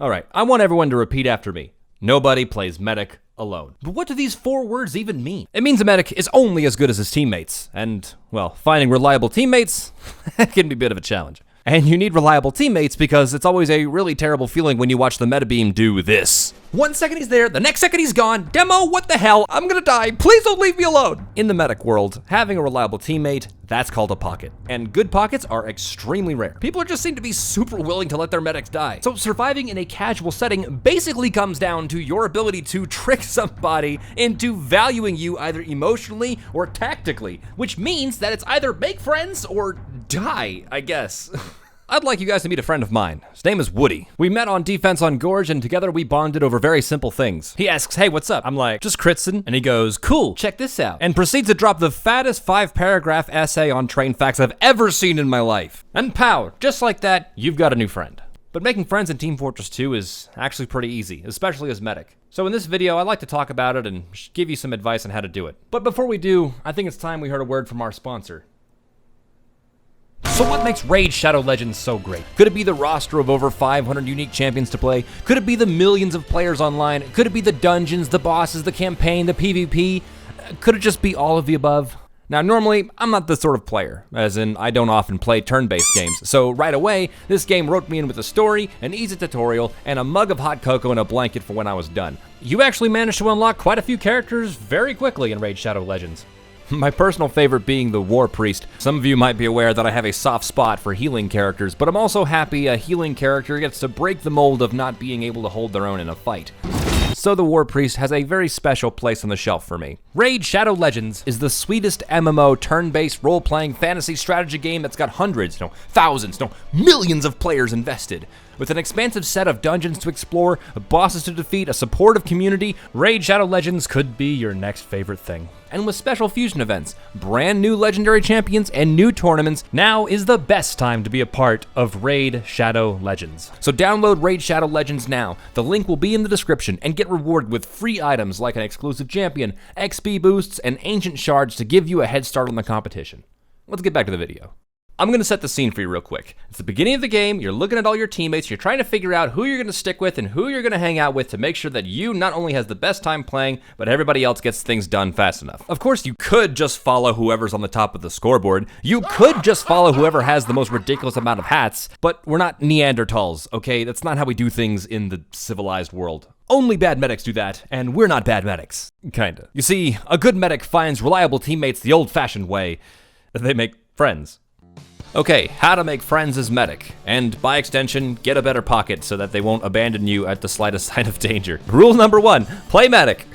Alright, I want everyone to repeat after me. Nobody plays medic alone. But what do these 4 words even mean? It means a medic is only as good as his teammates. And, well, finding reliable teammates can be a bit of a challenge. And you need reliable teammates because it's always a really terrible feeling when you watch the meta beam do this. 1 second he's there, the next second he's gone. Demo, what the hell? I'm gonna die. Please don't leave me alone. In the medic world, having a reliable teammate, that's called a pocket. And good pockets are extremely rare. People just seem to be super willing to let their medics die. So surviving in a casual setting basically comes down to your ability to trick somebody into valuing you either emotionally or tactically, which means that it's either make friends or die, I guess. I'd like you guys to meet a friend of mine. His name is Woody. We met on defense on Gorge, and together we bonded over very simple things. He asks, hey, what's up? I'm like, just Kritzen. And he goes, cool, check this out. And proceeds to drop the fattest 5-paragraph essay on train facts I've ever seen in my life. And pow, just like that, you've got a new friend. But making friends in Team Fortress 2 is actually pretty easy, especially as medic. So in this video, I'd like to talk about it and give you some advice on how to do it. But before we do, I think it's time we heard a word from our sponsor. So what makes Raid Shadow Legends so great? Could it be the roster of over 500 unique champions to play? Could it be the millions of players online? Could it be the dungeons, the bosses, the campaign, the PvP? Could it just be all of the above? Now, normally, I'm not this sort of player, as in I don't often play turn-based games, so right away, this game roped me in with a story, an easy tutorial, and a mug of hot cocoa and a blanket for when I was done. You actually managed to unlock quite a few characters very quickly in Raid Shadow Legends. My personal favorite being the War Priest. Some of you might be aware that I have a soft spot for healing characters, but I'm also happy a healing character gets to break the mold of not being able to hold their own in a fight. So the War Priest has a very special place on the shelf for me. Raid Shadow Legends is the sweetest MMO turn-based role-playing fantasy strategy game that's got hundreds, thousands, millions of players invested. With an expansive set of dungeons to explore, bosses to defeat, a supportive community, Raid Shadow Legends could be your next favorite thing. And with special fusion events, brand new legendary champions, and new tournaments, now is the best time to be a part of Raid Shadow Legends. So download Raid Shadow Legends now. The link will be in the description, and get rewarded with free items like an exclusive champion, XP boosts, and ancient shards to give you a head start on the competition. Let's get back to the video. I'm gonna set the scene for you real quick. It's the beginning of the game, you're looking at all your teammates, you're trying to figure out who you're gonna stick with and who you're gonna hang out with to make sure that you not only has the best time playing, but everybody else gets things done fast enough. Of course, you could just follow whoever's on the top of the scoreboard. You could just follow whoever has the most ridiculous amount of hats, but we're not Neanderthals, okay? That's not how we do things in the civilized world. Only bad medics do that, and we're not bad medics. Kinda. You see, a good medic finds reliable teammates the old-fashioned way. They make friends. Okay, how to make friends as medic, and by extension, get a better pocket so that they won't abandon you at the slightest sign of danger. Rule number 1, play medic.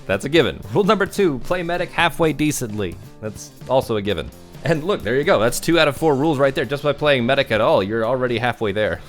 That's a given. Rule number 2, play medic halfway decently. That's also a given. And look, there you go. That's 2 out of 4 rules right there. Just by playing medic at all, you're already halfway there.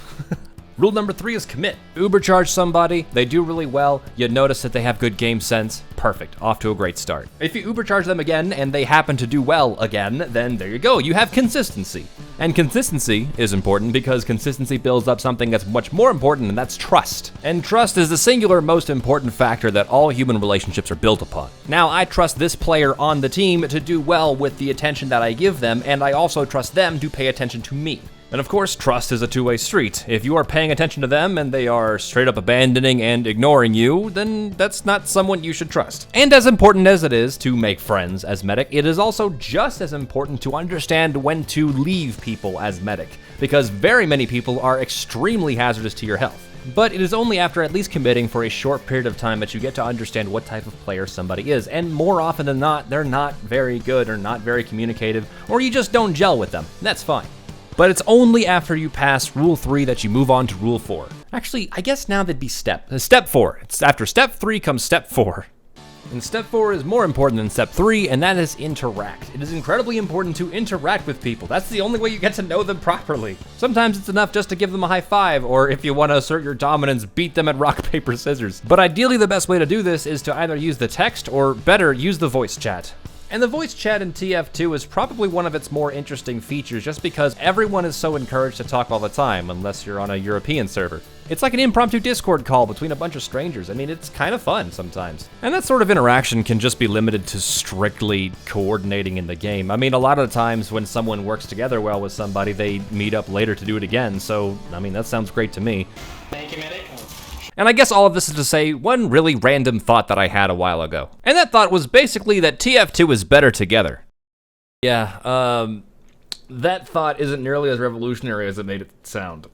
Rule number 3 is commit. Ubercharge somebody, they do really well, you notice that they have good game sense, perfect, off to a great start. If you Ubercharge them again and they happen to do well again, then there you go, you have consistency. And consistency is important because consistency builds up something that's much more important, and that's trust. And trust is the singular most important factor that all human relationships are built upon. Now, I trust this player on the team to do well with the attention that I give them, and I also trust them to pay attention to me. And of course, trust is a two-way street. If you are paying attention to them and they are straight up abandoning and ignoring you, then that's not someone you should trust. And as important as it is to make friends as medic, it is also just as important to understand when to leave people as medic, because very many people are extremely hazardous to your health. But it is only after at least committing for a short period of time that you get to understand what type of player somebody is, and more often than not, they're not very good or not very communicative, or you just don't gel with them. That's fine. But it's only after you pass Rule 3 that you move on to Rule 4. Actually, I guess now that'd be Step 4. It's after Step 3 comes Step 4. And Step 4 is more important than Step 3, and that is interact. It is incredibly important to interact with people. That's the only way you get to know them properly. Sometimes it's enough just to give them a high five, or if you want to assert your dominance, beat them at rock, paper, scissors. But ideally the best way to do this is to either use the text, or better, use the voice chat. And the voice chat in TF2 is probably one of its more interesting features just because everyone is so encouraged to talk all the time, unless you're on a European server. It's like an impromptu Discord call between a bunch of strangers. I mean, it's kind of fun sometimes. And that sort of interaction can just be limited to strictly coordinating in the game. I mean, a lot of the times when someone works together well with somebody, they meet up later to do it again, so, I mean, that sounds great to me. Thank you, medic. And I guess all of this is to say one really random thought that I had a while ago. And that thought was basically that TF2 is better together. Yeah, that thought isn't nearly as revolutionary as it made it sound.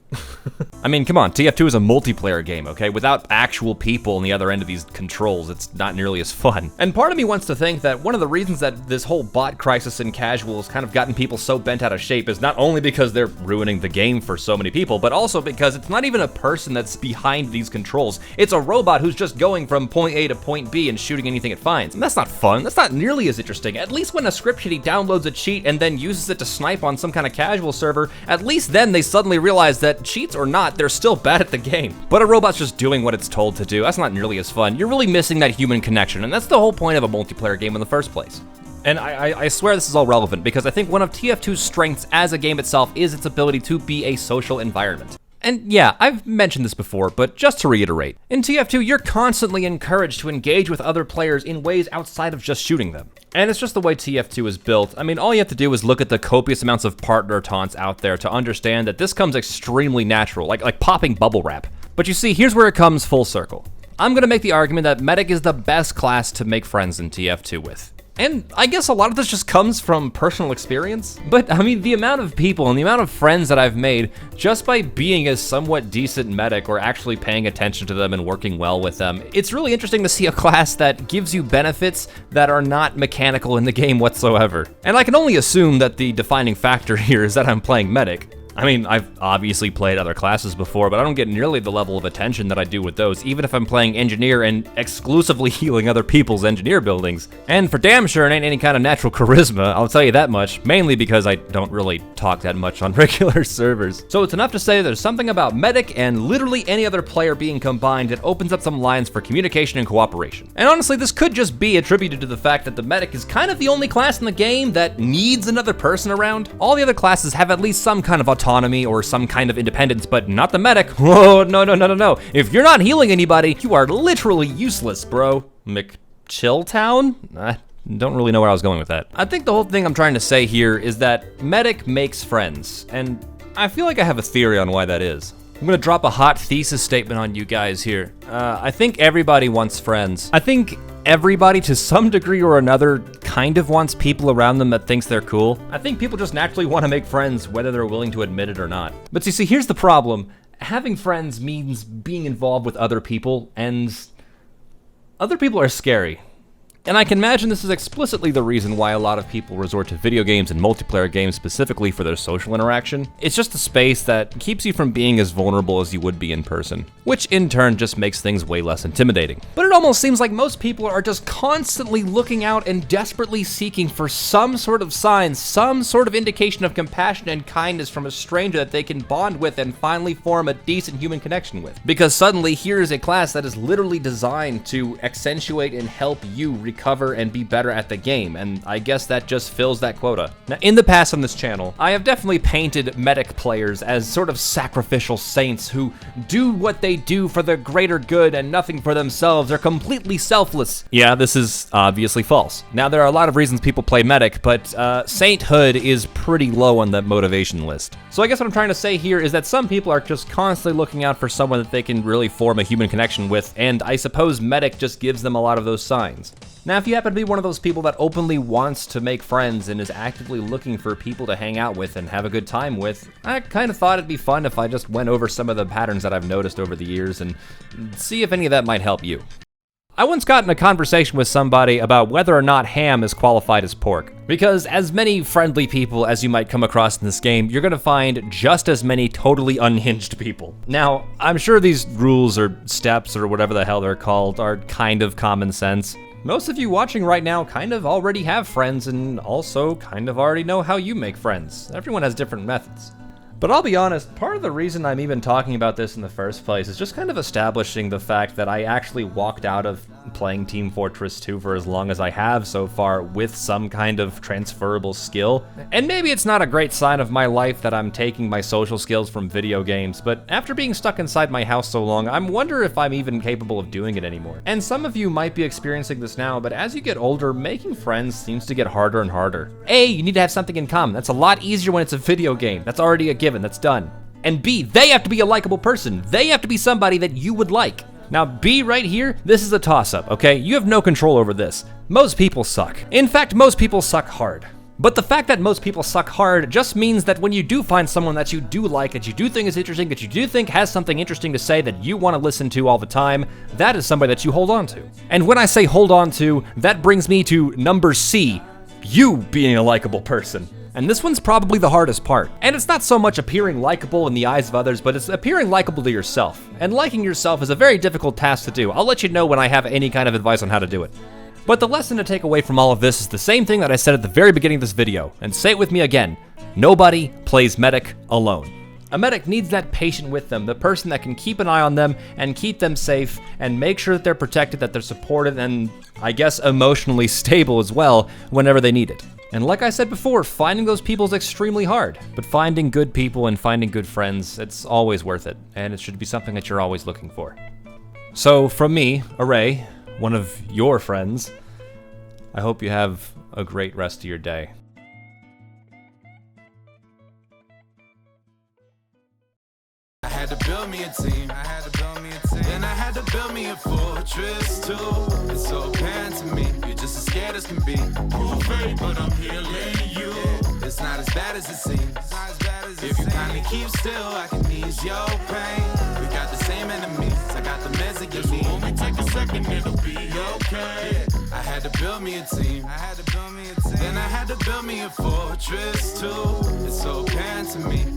I mean, come on, TF2 is a multiplayer game, okay? Without actual people on the other end of these controls, it's not nearly as fun. And part of me wants to think that one of the reasons that this whole bot crisis in casual has kind of gotten people so bent out of shape is not only because they're ruining the game for so many people, but also because it's not even a person that's behind these controls. It's a robot who's just going from point A to point B and shooting anything it finds. And that's not fun. That's not nearly as interesting. At least when a script kiddie downloads a cheat and then uses it to snipe on some kind of casual server, at least then they suddenly realize that cheats or not, they're still bad at the game. But a robot's just doing what it's told to do. That's not nearly as fun. You're really missing that human connection, and that's the whole point of a multiplayer game in the first place. And I swear this is all relevant because I think one of TF2's strengths as a game itself is its ability to be a social environment. And yeah, I've mentioned this before, but just to reiterate, in TF2, you're constantly encouraged to engage with other players in ways outside of just shooting them. And it's just the way TF2 is built. I mean, all you have to do is look at the copious amounts of partner taunts out there to understand that this comes extremely natural, like popping bubble wrap. But you see, here's where it comes full circle. I'm gonna make the argument that Medic is the best class to make friends in TF2 with. And I guess a lot of this just comes from personal experience. But I mean, the amount of people and the amount of friends that I've made just by being a somewhat decent medic or actually paying attention to them and working well with them, it's really interesting to see a class that gives you benefits that are not mechanical in the game whatsoever. And I can only assume that the defining factor here is that I'm playing medic. I mean, I've obviously played other classes before, but I don't get nearly the level of attention that I do with those, even if I'm playing engineer and exclusively healing other people's engineer buildings. And for damn sure it ain't any kind of natural charisma, I'll tell you that much, mainly because I don't really talk that much on regular servers. So it's enough to say there's something about medic and literally any other player being combined that opens up some lines for communication and cooperation. And honestly, this could just be attributed to the fact that the medic is kind of the only class in the game that needs another person around. All the other classes have at least some kind of autonomy or some kind of independence, but not the medic. Whoa, no. If you're not healing anybody, you are literally useless, bro. McChilltown? I don't really know where I was going with that. I think the whole thing I'm trying to say here is that medic makes friends, and I feel like I have a theory on why that is. I'm gonna drop a hot thesis statement on you guys here. I think everybody wants friends. I think everybody to some degree or another kind of wants people around them that thinks they're cool. I think people just naturally want to make friends whether they're willing to admit it or not. But see, here's the problem. Having friends means being involved with other people, and other people are scary. And I can imagine this is explicitly the reason why a lot of people resort to video games and multiplayer games specifically for their social interaction. It's just a space that keeps you from being as vulnerable as you would be in person, which in turn just makes things way less intimidating. But it almost seems like most people are just constantly looking out and desperately seeking for some sort of sign, some sort of indication of compassion and kindness from a stranger that they can bond with and finally form a decent human connection with. Because suddenly here is a class that is literally designed to accentuate and help you recover and be better at the game, and I guess that just fills that quota. Now, in the past on this channel, I have definitely painted medic players as sort of sacrificial saints who do what they do for the greater good and nothing for themselves. They're completely selfless. Yeah, this is obviously false. Now, there are a lot of reasons people play medic, but sainthood is pretty low on the motivation list. So I guess what I'm trying to say here is that some people are just constantly looking out for someone that they can really form a human connection with, and I suppose medic just gives them a lot of those signs. Now, if you happen to be one of those people that openly wants to make friends and is actively looking for people to hang out with and have a good time with, I kind of thought it'd be fun if I just went over some of the patterns that I've noticed over the years and see if any of that might help you. I once got in a conversation with somebody about whether or not ham is qualified as pork. Because as many friendly people as you might come across in this game, you're gonna find just as many totally unhinged people. Now, I'm sure these rules or steps or whatever the hell they're called are kind of common sense. Most of you watching right now kind of already have friends and also kind of already know how you make friends. Everyone has different methods. But I'll be honest, part of the reason I'm even talking about this in the first place is just kind of establishing the fact that I actually walked out of playing Team Fortress 2 for as long as I have so far with some kind of transferable skill. And maybe it's not a great sign of my life that I'm taking my social skills from video games, but after being stuck inside my house so long, I'm wondering if I'm even capable of doing it anymore. And some of you might be experiencing this now, but as you get older, making friends seems to get harder and harder. You need to have something in common. That's a lot easier when it's a video game. That's already a given, that's done. And B, they have to be a likable person. They have to be somebody that you would like. Now, B right here, this is a toss-up, okay? You have no control over this. Most people suck. In fact, most people suck hard. But the fact that most people suck hard just means that when you do find someone that you do like, that you do think is interesting, that you do think has something interesting to say that you want to listen to all the time, that is somebody that you hold on to. And when I say hold on to, that brings me to number C, you being a likable person. And this one's probably the hardest part. And it's not so much appearing likable in the eyes of others, but it's appearing likable to yourself. And liking yourself is a very difficult task to do. I'll let you know when I have any kind of advice on how to do it. But the lesson to take away from all of this is the same thing that I said at the very beginning of this video, and say it with me again. Nobody plays medic alone. A medic needs that patient with them, the person that can keep an eye on them and keep them safe and make sure that they're protected, that they're supported, and I guess emotionally stable as well whenever they need it. And like I said before, finding those people is extremely hard, but finding good people and finding good friends, it's always worth it, and it should be something that you're always looking for. So from me, Array, one of your friends, I hope you have a great rest of your day. I had to build me a team. Then I had to build me a fortress too. It's so apparent to me, you're just as scared as can be. Prove it, but I'm healing you. It's not as bad as it seems. If you kindly keep still, I can ease your pain. We got the same enemies. I got the meds that you need. Only take a second, it'll be okay. I had to build me a team. Then I had to build me a fortress too. It's so apparent to me,